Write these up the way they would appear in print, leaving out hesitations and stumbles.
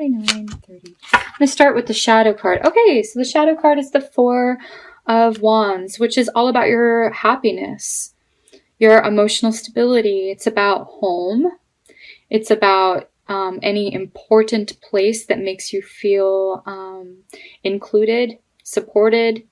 29:30. I'm going to start with the shadow card. Okay, so the shadow card is the Four of Wands, which is all about your happiness, your emotional stability. It's about home. It's about any important place that makes you feel included, supported.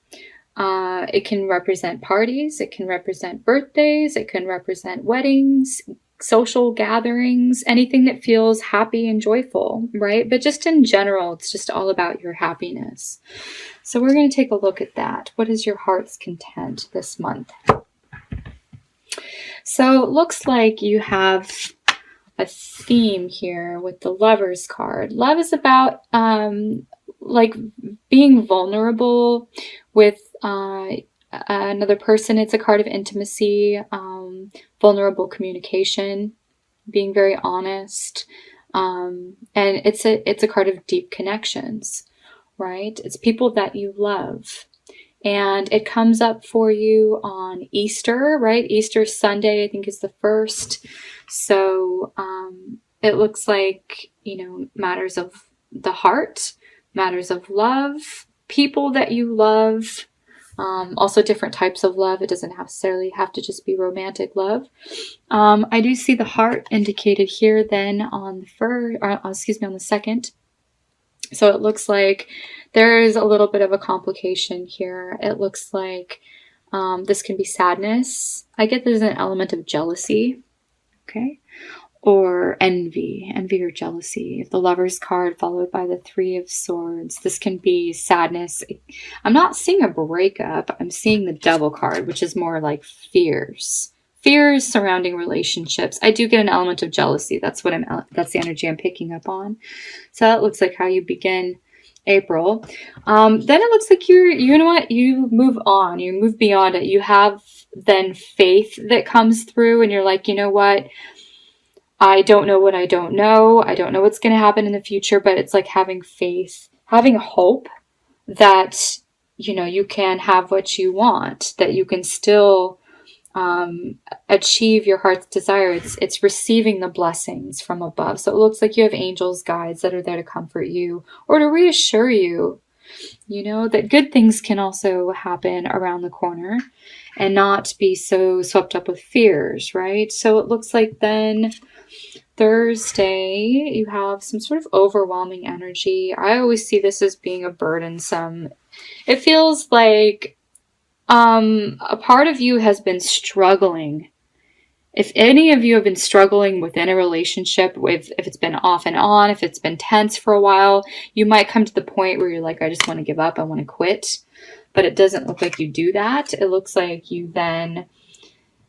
It can represent parties. It can represent birthdays. It can represent weddings, social gatherings, anything that feels happy and joyful, right? But just in general, it's just all about your happiness. So we're going to take a look at that. What is your heart's content this month? So it looks like you have a theme here with the Lovers card. Love is about like being vulnerable with another person. It's a card of intimacy, vulnerable communication, being very honest, and it's a card of deep connections, right? It's people that you love. And it comes up for you on Easter, right? Easter Sunday, I think, is the 1st. So it looks like, matters of the heart, matters of love, people that you love, also different types of love. It doesn't necessarily have to just be romantic love. I do see the heart indicated here then on the on the 2nd. So it looks like there is a little bit of a complication here. It looks like this can be sadness. I get there's an element of jealousy, okay? Or envy or jealousy. The Lovers card followed by the 3 of Swords. This can be sadness. I'm not seeing a breakup. I'm seeing the Devil card, which is more like fears. Fears surrounding relationships. I do get an element of jealousy. That's the energy I'm picking up on. So that looks like how you begin April. Then it looks like you know what? You move on. You move beyond it. You have then faith that comes through and you're like, you know what? I don't know what I don't know. I don't know what's going to happen in the future, but it's like having faith, having hope that, you can have what you want, that you can still achieve your heart's desire. It's receiving the blessings from above. So it looks like you have angels, guides that are there to comfort you or to reassure you, that good things can also happen around the corner and not be so swept up with fears, right? So it looks like then Thursday, you have some sort of overwhelming energy. I always see this as being a burdensome. It feels like a part of you has been struggling. If any of you have been struggling within a relationship, if it's been off and on, if it's been tense for a while, you might come to the point where you're like, I just want to give up, I want to quit. But it doesn't look like you do that. It looks like you then,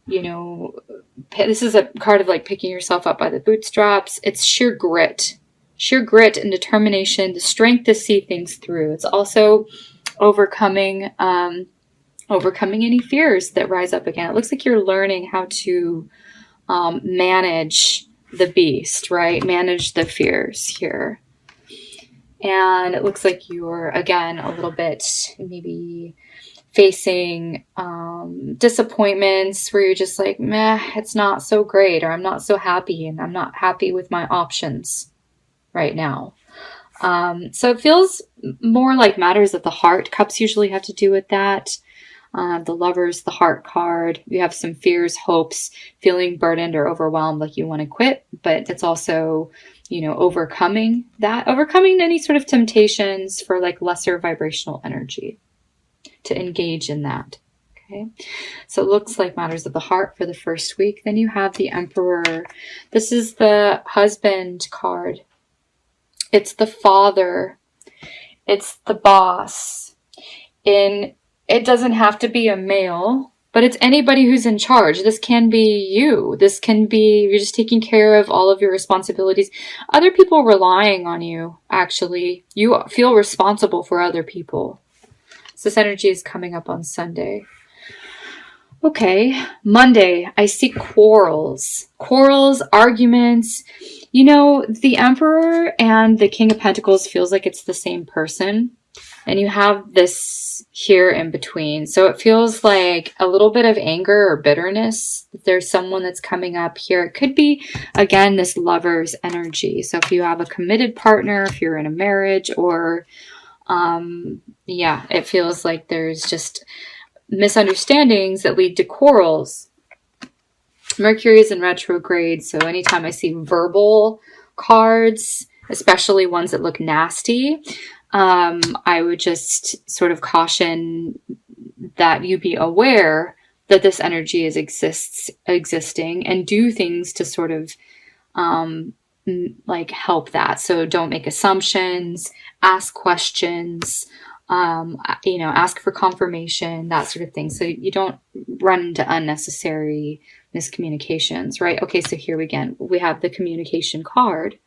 this is a card of like picking yourself up by the bootstraps. It's sheer grit and determination, the strength to see things through. It's also overcoming any fears that rise up again. It looks like you're learning how to manage the beast, right? Manage the fears here. And it looks like you're, again, a little bit maybe facing disappointments where you're just like, meh, it's not so great, or I'm not so happy, and I'm not happy with my options right now. So it feels more like matters of the heart. Cups usually have to do with that. The Lovers, the heart card. You have some fears, hopes, feeling burdened or overwhelmed, like you want to quit, but it's also, overcoming any sort of temptations for like lesser vibrational energy to engage in that. Okay. So it looks like matters of the heart for the first week. Then you have the Emperor. This is the husband card. It's the father. It's the boss. It doesn't have to be a male, but it's anybody who's in charge. This can be you. This can be you're just taking care of all of your responsibilities. Other people relying on you, actually. You feel responsible for other people. So this energy is coming up on Sunday. Okay, Monday, I see quarrels. Quarrels, arguments. The Emperor and the King of Pentacles feels like it's the same person. And you have this here in between. So it feels like a little bit of anger or bitterness. There's someone that's coming up here. It could be, again, this lover's energy. So if you have a committed partner, if you're in a marriage, or yeah, it feels like there's just misunderstandings that lead to quarrels. Mercury is in retrograde, so anytime I see verbal cards, especially ones that look nasty, I would just sort of caution that you be aware that this energy is existing, and do things to sort of like help that. So don't make assumptions, ask questions, ask for confirmation, that sort of thing, so you don't run into unnecessary miscommunications, right? Okay, so here again, we have the communication card,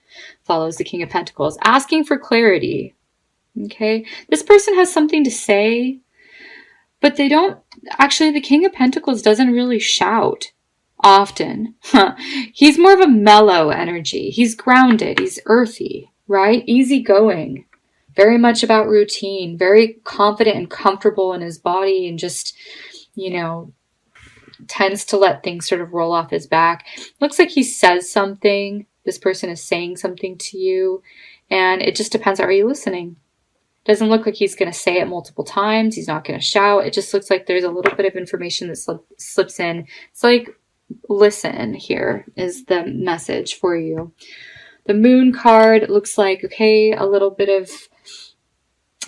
follows the King of Pentacles, asking for clarity. Okay, this person has something to say, but they don't, actually, the King of Pentacles doesn't really shout often. He's more of a mellow energy. He's grounded, he's earthy, right? Easygoing, very much about routine, very confident and comfortable in his body, and just, tends to let things sort of roll off his back. Looks like he says something. This person is saying something to you, and it just depends. Are you listening? Doesn't look like he's going to say it multiple times. He's not going to shout. It just looks like there's a little bit of information that slips in. It's like, listen, here is the message for you. The Moon card looks like, okay, a little bit of,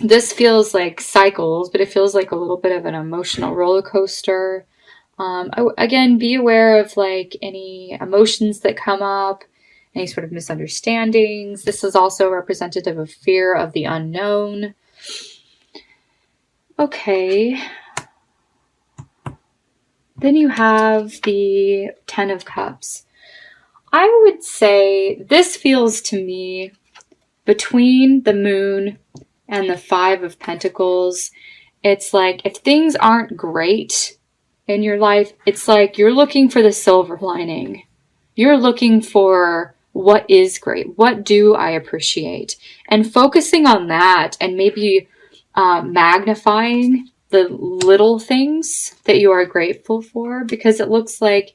this feels like cycles, but it feels like a little bit of an emotional roller coaster. Again, be aware of like any emotions that come up, any sort of misunderstandings. This is also representative of fear of the unknown. Okay. Then you have the Ten of Cups. I would say this feels to me between the Moon and the Five of Pentacles. It's like if things aren't great in your life, it's like you're looking for the silver lining. You're looking for what is great. What do I appreciate? And focusing on that, and maybe magnifying the little things that you are grateful for, because it looks like,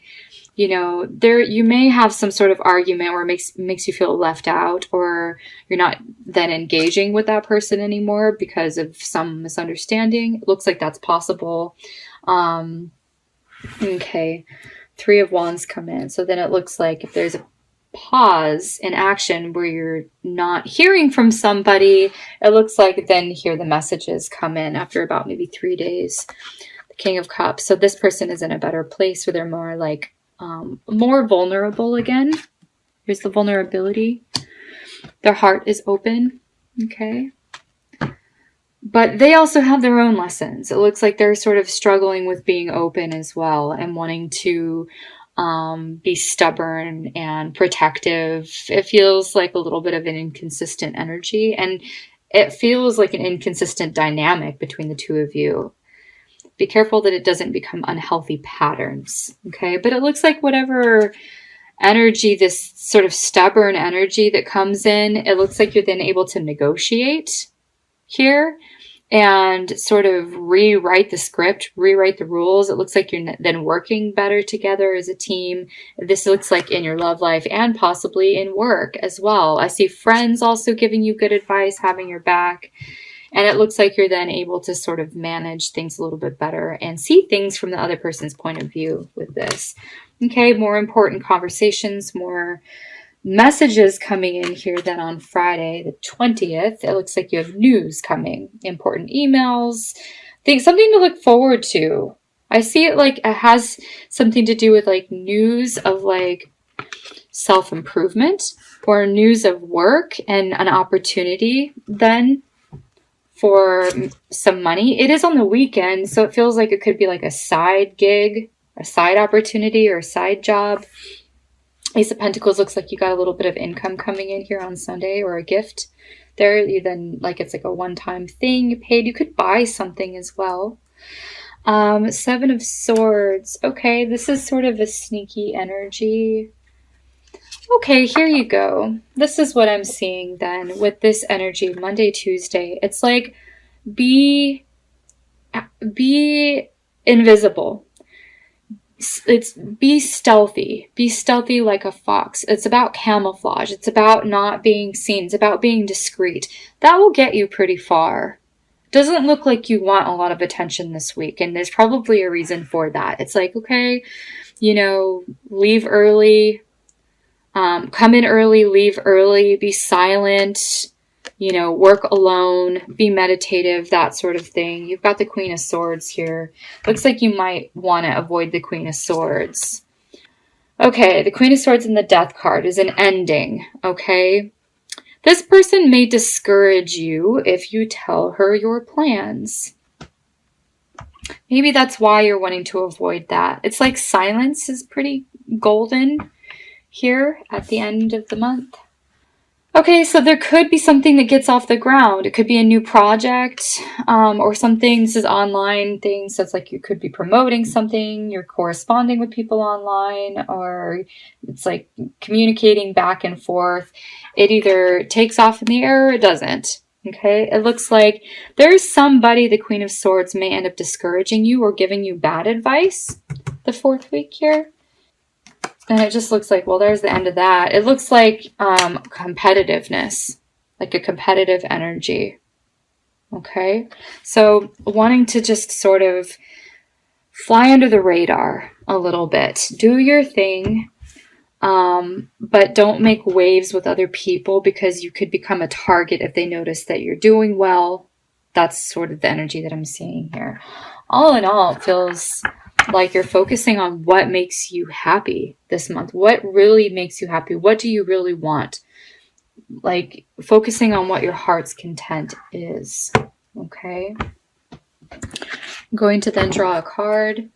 you may have some sort of argument where it makes you feel left out, or you're not then engaging with that person anymore because of some misunderstanding. It looks like that's possible. Okay, Three of Wands come in. So then it looks like if there's a pause in action where you're not hearing from somebody, it looks like then here the messages come in after about maybe 3 days. The King of Cups. So this person is in a better place where they're more like more vulnerable again. Here's the vulnerability. Their heart is open. Okay. But they also have their own lessons. It looks like they're sort of struggling with being open as well, and wanting to be stubborn and protective. It feels like a little bit of an inconsistent energy, and it feels like an inconsistent dynamic between the two of you. Be careful that it doesn't become unhealthy patterns, okay? But it looks like whatever energy, this sort of stubborn energy that comes in, it looks like you're then able to negotiate here and sort of rewrite the script, rewrite the rules. It looks like you're then working better together as a team. This looks like in your love life and possibly in work as well. I see friends also giving you good advice, having your back. And it looks like you're then able to sort of manage things a little bit better and see things from the other person's point of view with this. Okay, more important conversations, more messages coming in here. Then on Friday the 20th, it looks like you have news coming, important emails, something to look forward to. I see it like it has something to do with like news of like self-improvement, or news of work and an opportunity then for some money. It is on the weekend, so it feels like it could be like a side gig, a side opportunity, or a side job. Ace of Pentacles looks like you got a little bit of income coming in here on Sunday, or a gift there. You then, like, it's like a one-time thing you paid. You could buy something as well. Seven of Swords. Okay, this is sort of a sneaky energy. Okay, here you go. This is what I'm seeing then with this energy, Monday, Tuesday. It's like be invisible. It's be stealthy like a fox. It's about camouflage. It's about not being seen. It's about being discreet. That will get you pretty far. Doesn't look like you want a lot of attention this week, and there's probably a reason for that. It's like, okay, leave early, come in early, leave early, be silent, work alone, be meditative, that sort of thing. You've got the Queen of Swords here. Looks like you might want to avoid the Queen of Swords. Okay, the Queen of Swords and the Death card is an ending, okay? This person may discourage you if you tell her your plans. Maybe that's why you're wanting to avoid that. It's like silence is pretty golden here at the end of the month. Okay, so there could be something that gets off the ground. It could be a new project or something. This is online things. So it's like you could be promoting something. You're corresponding with people online, or it's like communicating back and forth. It either takes off in the air or it doesn't. Okay, it looks like there's somebody, the Queen of Swords, may end up discouraging you or giving you bad advice the 4th week here. And it just looks like, well, there's the end of that. It looks like competitiveness, like a competitive energy. Okay, so wanting to just sort of fly under the radar a little bit. Do your thing, but don't make waves with other people, because you could become a target if they notice that you're doing well. That's sort of the energy that I'm seeing here. All in all, it feels like you're focusing on what makes you happy this month. What really makes you happy? What do you really want? Like focusing on what your heart's content is. Okay. I'm going to then draw a card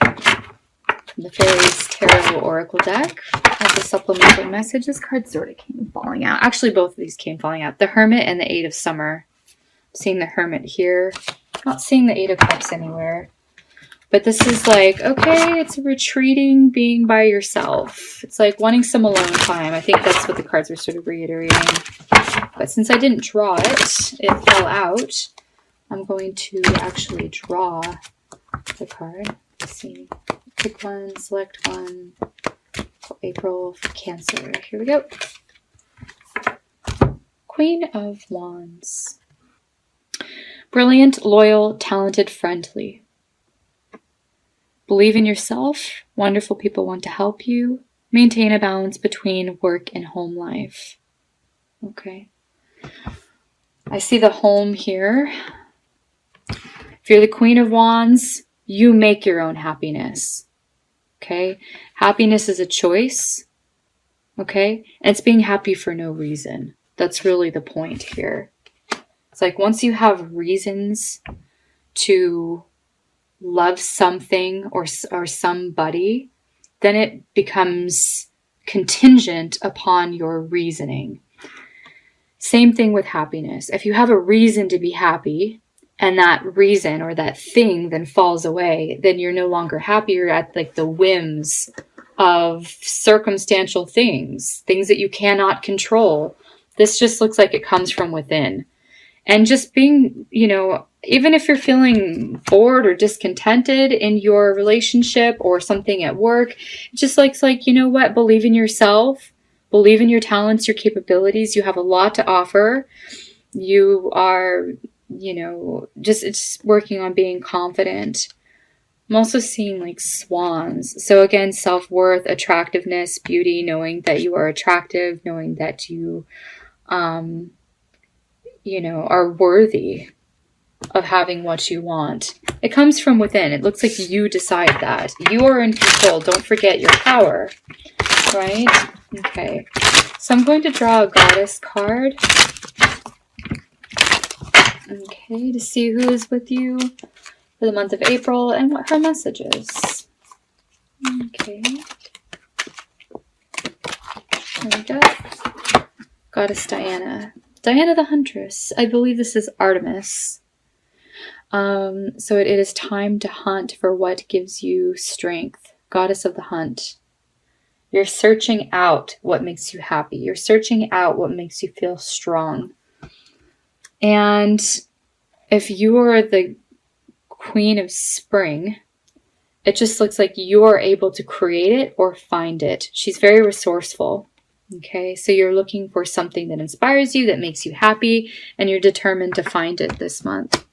from the Fairies Tarot Oracle deck as a supplemental message. This card sort of came falling out. Actually, both of these came falling out. The Hermit and the Eight of Summer. I'm seeing the Hermit here. Not seeing the Eight of Cups anywhere. But this is like, okay, it's retreating, being by yourself. It's like wanting some alone time. I think that's what the cards were sort of reiterating. But since I didn't draw it, it fell out. I'm going to actually draw the card. Let's see. Pick one, select one. For April, for Cancer. Here we go. Queen of Wands. Brilliant, loyal, talented, friendly. Believe in yourself. Wonderful people want to help you. Maintain a balance between work and home life. Okay. I see the home here. If you're the Queen of Wands, you make your own happiness. Okay. Happiness is a choice. Okay. And it's being happy for no reason. That's really the point here. It's like once you have reasons to love something or somebody, then it becomes contingent upon your reasoning. Same thing with happiness. If you have a reason to be happy and that reason or that thing then falls away, then you're no longer happy. You're at like the whims of circumstantial things that you cannot control. This just looks like it comes from within. And just being, even if you're feeling bored or discontented in your relationship or something at work, it just looks like, you know what, believe in yourself, believe in your talents, your capabilities. You have a lot to offer. You are, it's working on being confident. I'm also seeing like swans. So again, self-worth, attractiveness, beauty, knowing that you are attractive, knowing that you, are worthy of having what you want. It comes from within. It looks like you decide that. You are in control. Don't forget your power, right? Okay. So I'm going to draw a goddess card. Okay, to see who is with you for the month of April and what her message is. Okay. There we go. Goddess Diana. Diana the Huntress. I believe this is Artemis. So it is time to hunt for what gives you strength. Goddess of the hunt. You're searching out what makes you happy. You're searching out what makes you feel strong. And if you are the Queen of Spring, it just looks like you're able to create it or find it. She's very resourceful. Okay, so you're looking for something that inspires you, that makes you happy, and you're determined to find it this month.